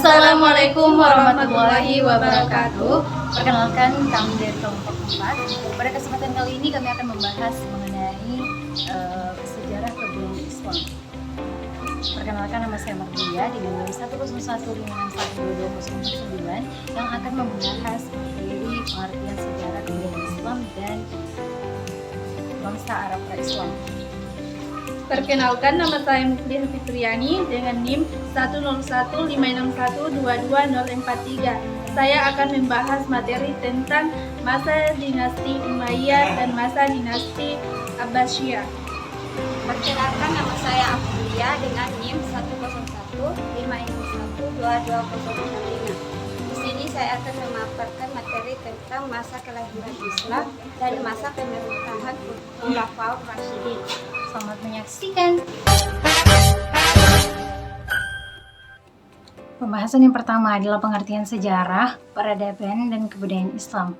Assalamualaikum warahmatullahi wabarakatuh. Perkenalkan, kami dari kelompok 4. Pada kesempatan kali ini kami akan membahas mengenai sejarah kebudayaan Islam. Perkenalkan, nama saya Mardia dengan NIM 10156122049 yang akan membahas materi pengertian sejarah kebudayaan Islam dan bangsa Arab pra-Islam. Perkenalkan, nama saya Mufliha Fitriani dengan NIM 10156122043. Saya akan membahas materi tentang masa dinasti Umayyah dan masa dinasti Abbasiyah. Perkenalkan, nama saya Afulia dengan NIM 10156122045. Di sini saya akan memaparkan materi tentang masa kelahiran Islam dan masa pemerintahan Khulafaur Rasyidin. Selamat menyaksikan. Pembahasan yang pertama adalah pengertian sejarah, peradaban, dan kebudayaan Islam.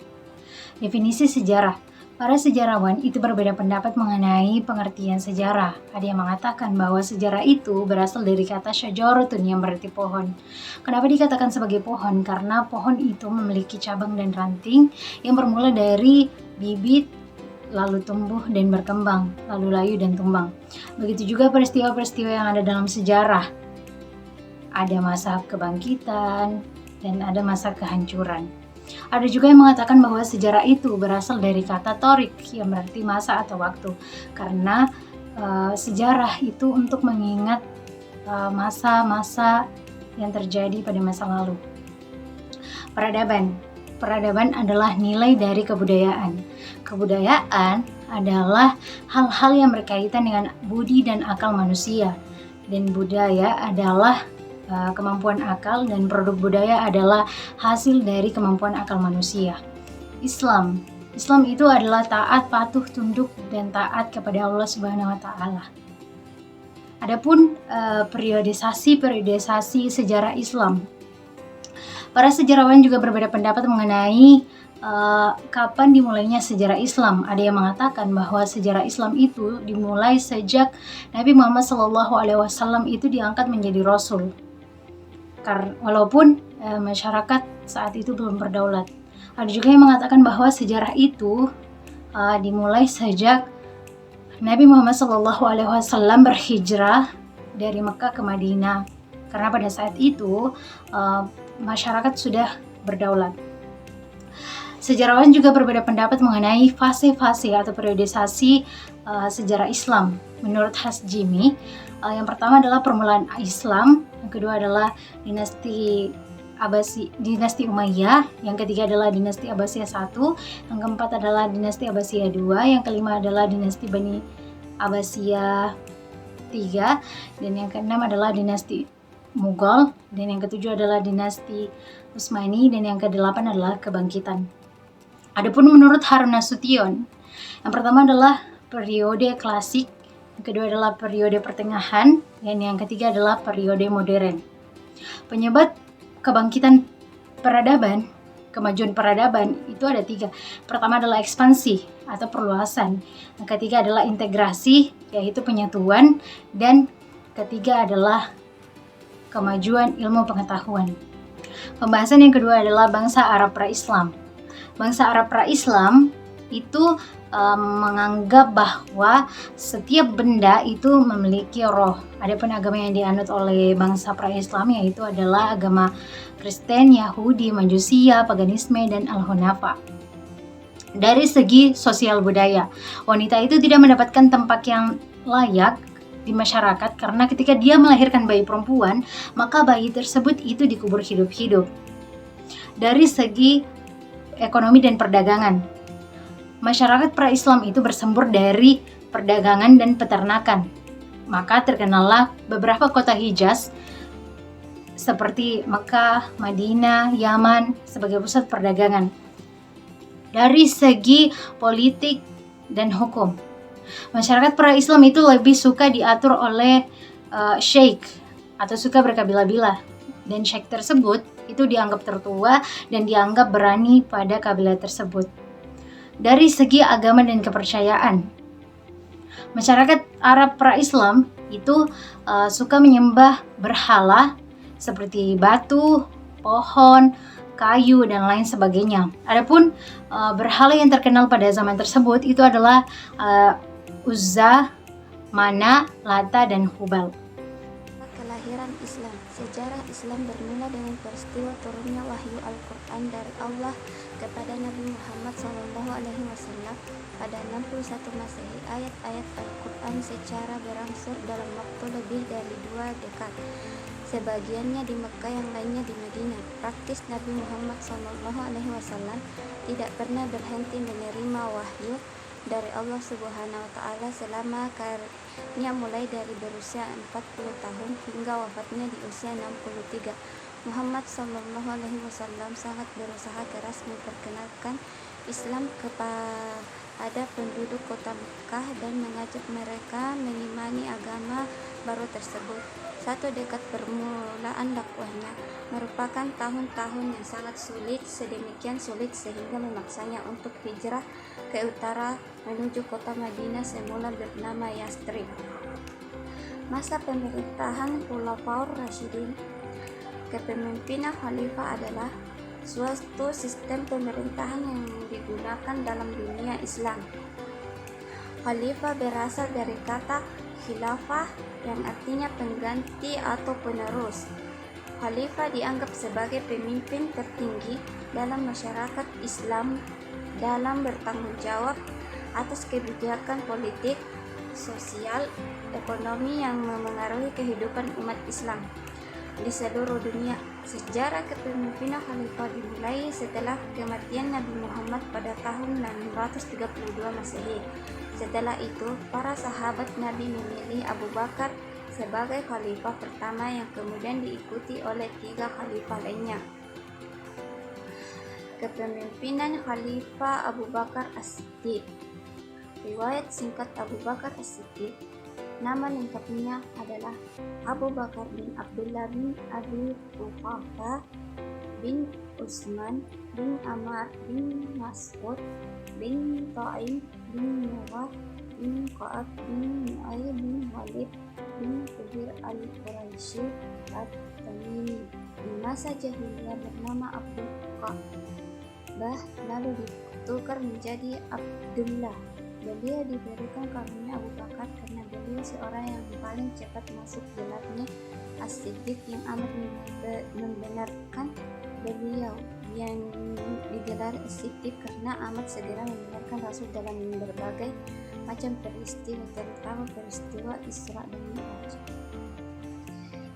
Definisi sejarah. Para sejarawan itu berbeda pendapat mengenai pengertian sejarah. Ada yang mengatakan bahwa sejarah itu berasal dari kata syajaratun yang berarti pohon. Kenapa dikatakan sebagai pohon? Karena pohon itu memiliki cabang dan ranting yang bermula dari bibit, lalu tumbuh dan berkembang, lalu layu dan tumbang. Begitu juga peristiwa-peristiwa yang ada dalam sejarah. Ada masa kebangkitan dan ada masa kehancuran. Ada juga yang mengatakan bahwa sejarah itu berasal dari kata torik yang berarti masa atau waktu. Karena sejarah itu untuk mengingat masa-masa yang terjadi pada masa lalu. Peradaban. Peradaban adalah nilai dari kebudayaan. Kebudayaan adalah hal-hal yang berkaitan dengan budi dan akal manusia. Dan budaya adalah kemampuan akal, dan produk budaya adalah hasil dari kemampuan akal manusia. Islam itu adalah taat, patuh, tunduk, dan taat kepada Allah Subhanahu wa Ta'ala. Adapun periodisasi sejarah Islam. Para sejarawan juga berbeda pendapat mengenai kapan dimulainya sejarah Islam. Ada yang mengatakan bahwa sejarah Islam itu dimulai sejak Nabi Muhammad SAW itu diangkat menjadi Rasul. Walaupun masyarakat saat itu belum berdaulat. Ada juga yang mengatakan bahwa sejarah itu dimulai sejak Nabi Muhammad SAW berhijrah dari Mekah ke Madinah. Karena pada saat itu masyarakat sudah berdaulat. Sejarawan juga berbeda pendapat mengenai fase-fase atau periodisasi sejarah Islam. Menurut Hasjimi, yang pertama adalah permulaan Islam, yang kedua adalah dinasti Umayyah, yang ketiga adalah dinasti Abbasiyah 1, yang keempat adalah dinasti Abbasiyah 2, yang kelima adalah dinasti Bani Abbasiyah 3, dan yang keenam adalah dinasti Mughal, dan yang ketujuh adalah dinasti Utsmani, dan yang kedelapan adalah kebangkitan. Adapun menurut Harun Nasution, yang pertama adalah periode klasik, yang kedua adalah periode pertengahan, dan yang ketiga adalah periode modern. Penyebab kebangkitan peradaban, kemajuan peradaban itu ada 3. Pertama adalah ekspansi atau perluasan, yang ketiga adalah integrasi yaitu penyatuan, dan ketiga adalah kemajuan ilmu pengetahuan. Pembahasan yang kedua adalah bangsa Arab pra-Islam. Bangsa Arab pra-Islam itu menganggap bahwa setiap benda itu memiliki roh. Adapun agama yang dianut oleh bangsa pra-Islam yaitu adalah agama Kristen, Yahudi, Majusia, paganisme, dan Al-Hunafa. Dari segi sosial budaya, wanita itu tidak mendapatkan tempat yang layak di masyarakat karena ketika dia melahirkan bayi perempuan, maka bayi tersebut itu dikubur hidup-hidup. Dari segi ekonomi dan perdagangan, masyarakat pra-Islam itu bersumber dari perdagangan dan peternakan. Maka terkenallah beberapa kota Hijaz seperti Mekah, Madinah, Yaman sebagai pusat perdagangan. Dari segi politik dan hukum, masyarakat pra-Islam itu lebih suka diatur oleh sheikh atau suka berkabilah-bilah, dan sheikh tersebut itu dianggap tertua dan dianggap berani pada kabilah tersebut. Dari segi agama dan kepercayaan, masyarakat Arab pra-Islam itu suka menyembah berhala seperti batu, pohon, kayu, dan lain sebagainya. Adapun berhala yang terkenal pada zaman tersebut itu adalah Uzza, Mana, Lata, dan Hubal. Kelahiran Islam. Sejarah Islam bermula dengan peristiwa turunnya wahyu Al-Quran dari Allah kepada Nabi Muhammad SAW pada 61 Masehi. Ayat-ayat Al-Quran secara berangsur dalam waktu lebih dari 2 dekad. Sebagiannya di Mekah, yang lainnya di Madinah. Praktis Nabi Muhammad SAW tidak pernah berhenti menerima wahyu dari Allah Subhanahu wa Ta'ala selama karirnya, mulai dari berusia 40 tahun hingga wafatnya di usia 63. Muhammad SAW sangat berusaha keras memperkenalkan Islam kepada penduduk kota Mekah dan mengajak mereka mengimani agama baru tersebut. 1 dekad permulaan dakwahnya merupakan tahun-tahun yang sangat sulit, sedemikian sulit sehingga memaksanya untuk hijrah ke utara menuju kota Madinah semula bernama Yastrib. Masa pemerintahan Khulafaur Rasyidin. Kepemimpinan khalifah adalah suatu sistem pemerintahan yang digunakan dalam dunia Islam. Khalifah berasal dari kata khilafah yang artinya pengganti atau penerus. Khalifah dianggap sebagai pemimpin tertinggi dalam masyarakat Islam dalam bertanggung jawab atas kebijakan politik, sosial, ekonomi yang memengaruhi kehidupan umat Islam di seluruh dunia. Sejarah kepemimpinan khalifah dimulai setelah kematian Nabi Muhammad pada tahun 632 Masehi. Setelah itu, para sahabat Nabi memilih Abu Bakar sebagai khalifah pertama yang kemudian diikuti oleh 3 khalifah lainnya. Kepemimpinan Khalifah Abu Bakar As-Siddiq. Riwayat singkat Abu Bakar As-Siddiq. Nama lengkapnya adalah Abu Bakar bin Abdullah bin Abi Quhafah bin Utsman bin Ammar bin Mas'ud bin Ta'im bin Murrah bin Ka'ab bin Mu'ay bin Walid bin Fihir al-Quraisy at-Tamimi. Di masa jahiliyah bernama Abdul Ka'bah, lalu ditukar menjadi Abdullah. Beliau diberikan karunia Abu Bakar karena beliau seorang yang paling cepat masuk gelapnya As-Siddiq yang amat membenarkan beliau yang digelar As-Siddiq karena amat segera membenarkan Rasul dalam berbagai macam peristiwa, terutama peristiwa Isra dan Mi'raj.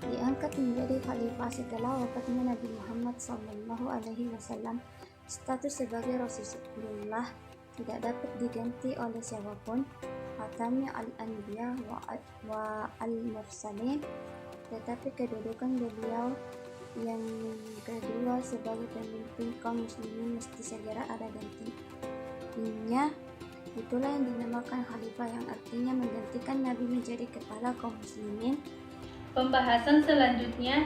Diangkat menjadi khalifah setelah wafatnya Nabi Muhammad SAW. Status sebagai Rasulullah tidak dapat diganti oleh siapapun, khatamnya al-anbiya wa al-mursalin, tetapi kedudukan beliau yang kedua sebagai pemimpin kaum muslimin mesti segera ada gantinya. Itulah yang dinamakan khalifah, yang artinya menggantikan Nabi menjadi kepala kaum muslimin. Pembahasan selanjutnya,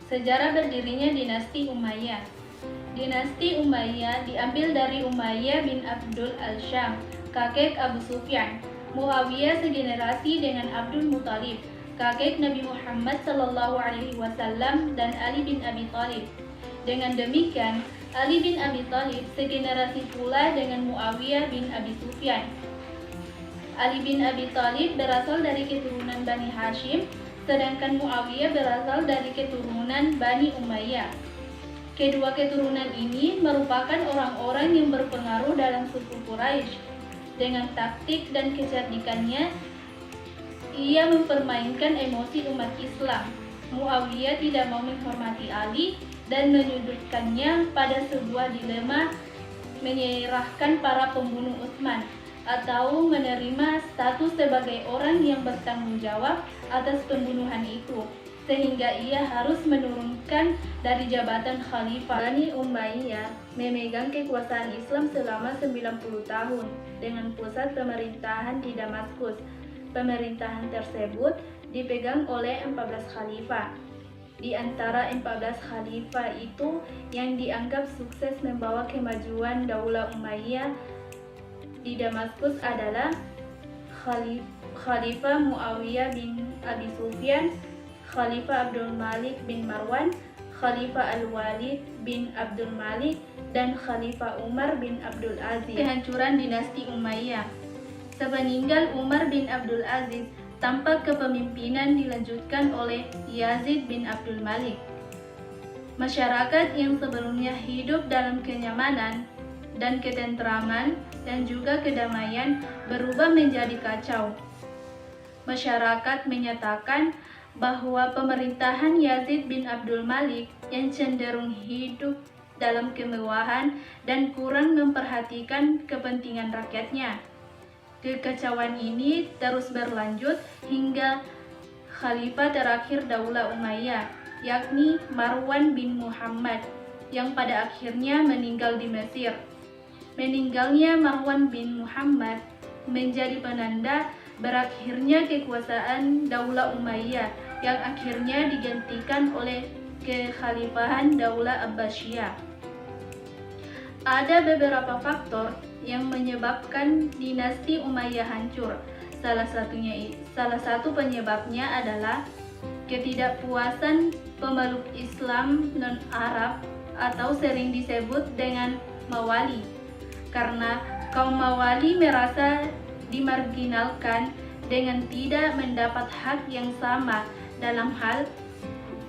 sejarah berdirinya dinasti Umayyah. Dinasti Umayyah diambil dari Umayyah bin Abdul Al-Syam, kakek Abu Sufyan. Muawiyah segenerasi dengan Abdul Muthalib, kakek Nabi Muhammad SAW, dan Ali bin Abi Thalib. Dengan demikian, Ali bin Abi Thalib segenerasi pula dengan Muawiyah bin Abi Sufyan. Ali bin Abi Thalib berasal dari keturunan Bani Hashim, sedangkan Muawiyah berasal dari keturunan Bani Umayyah. Kedua keturunan ini merupakan orang-orang yang berpengaruh dalam suku Quraisy. Dengan taktik dan kecerdikannya, ia mempermainkan emosi umat Islam. Muawiyah tidak mau menghormati Ali dan menyudutkannya pada sebuah dilema, menyerahkan para pembunuh Utsman atau menerima status sebagai orang yang bertanggung jawab atas pembunuhan itu, sehingga ia harus menurunkan dari jabatan khalifah. Bani Umayyah memegang kekuasaan Islam selama 90 tahun dengan pusat pemerintahan di Damaskus. Pemerintahan tersebut dipegang oleh 14 khalifah. Di antara 14 khalifah itu yang dianggap sukses membawa kemajuan Daulah Umayyah di Damaskus adalah Khalifah Muawiyah bin Abi Sufyan, Khalifah Abdul Malik bin Marwan, Khalifah Al-Walid bin Abdul Malik, dan Khalifah Umar bin Abdul Aziz. Kehancuran dinasti Umayyah. Sepeninggal Umar bin Abdul Aziz, tampak kepemimpinan dilanjutkan oleh Yazid bin Abdul Malik. Masyarakat yang sebelumnya hidup dalam kenyamanan dan ketentraman dan juga kedamaian berubah menjadi kacau. Masyarakat menyatakan bahwa pemerintahan Yazid bin Abdul Malik yang cenderung hidup dalam kemewahan dan kurang memperhatikan kepentingan rakyatnya. Kekacauan ini terus berlanjut hingga khalifah terakhir Daulah Umayyah, yakni Marwan bin Muhammad, yang pada akhirnya meninggal di Mesir. Meninggalnya Marwan bin Muhammad menjadi penanda berakhirnya kekuasaan Daulah Umayyah yang akhirnya digantikan oleh kekhalifahan Daulah Abbasiyah. Ada beberapa faktor yang menyebabkan dinasti Umayyah hancur. Salah satu penyebabnya adalah ketidakpuasan pemeluk Islam non-Arab atau sering disebut dengan Mawali. Karena kaum Mawali merasa dimarginalkan dengan tidak mendapat hak yang sama dalam hal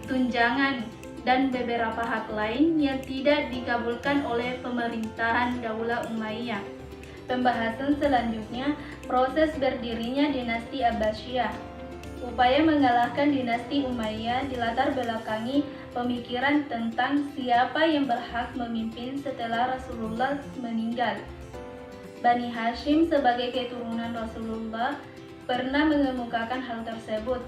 tunjangan dan beberapa hak lain yang tidak dikabulkan oleh pemerintahan Daulah Umayyah. Pembahasan selanjutnya, proses berdirinya dinasti Abbasiyah. Upaya mengalahkan dinasti Umayyah dilatar belakangi pemikiran tentang siapa yang berhak memimpin setelah Rasulullah meninggal. Bani Hashim sebagai keturunan Rasulullah pernah mengemukakan hal tersebut.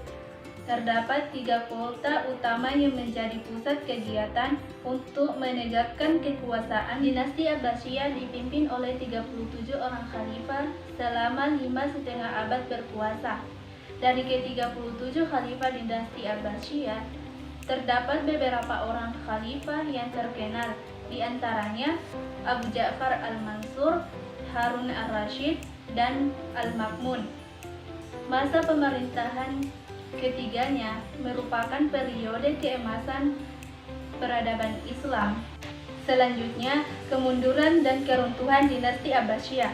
Terdapat 3 kota utama yang menjadi pusat kegiatan untuk menegakkan kekuasaan. Dinasti Abbasiyah dipimpin oleh 37 orang khalifah selama 5,5 abad berkuasa. Dari ke-37 khalifah dinasti Abbasiyah, terdapat beberapa orang khalifah yang terkenal, di antaranya Abu Ja'far Al-Mansur, Harun Ar-Rasyid, dan Al-Ma'mun. Masa pemerintahan ketiganya merupakan periode keemasan peradaban Islam. Selanjutnya, kemunduran dan keruntuhan dinasti Abbasiyah.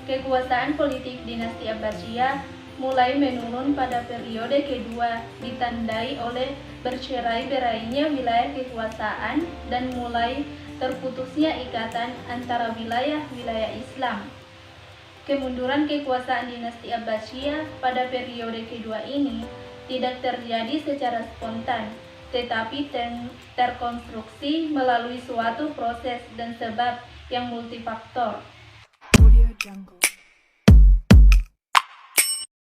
Kekuasaan politik dinasti Abbasiyah mulai menurun pada periode kedua, ditandai oleh bercerai-berainya wilayah kekuasaan dan mulai terputusnya ikatan antara wilayah-wilayah Islam. Kemunduran kekuasaan dinasti Abbasiyah pada periode kedua ini tidak terjadi secara spontan, tetapi terkonstruksi melalui suatu proses dan sebab yang multifaktor. Audio Jungle.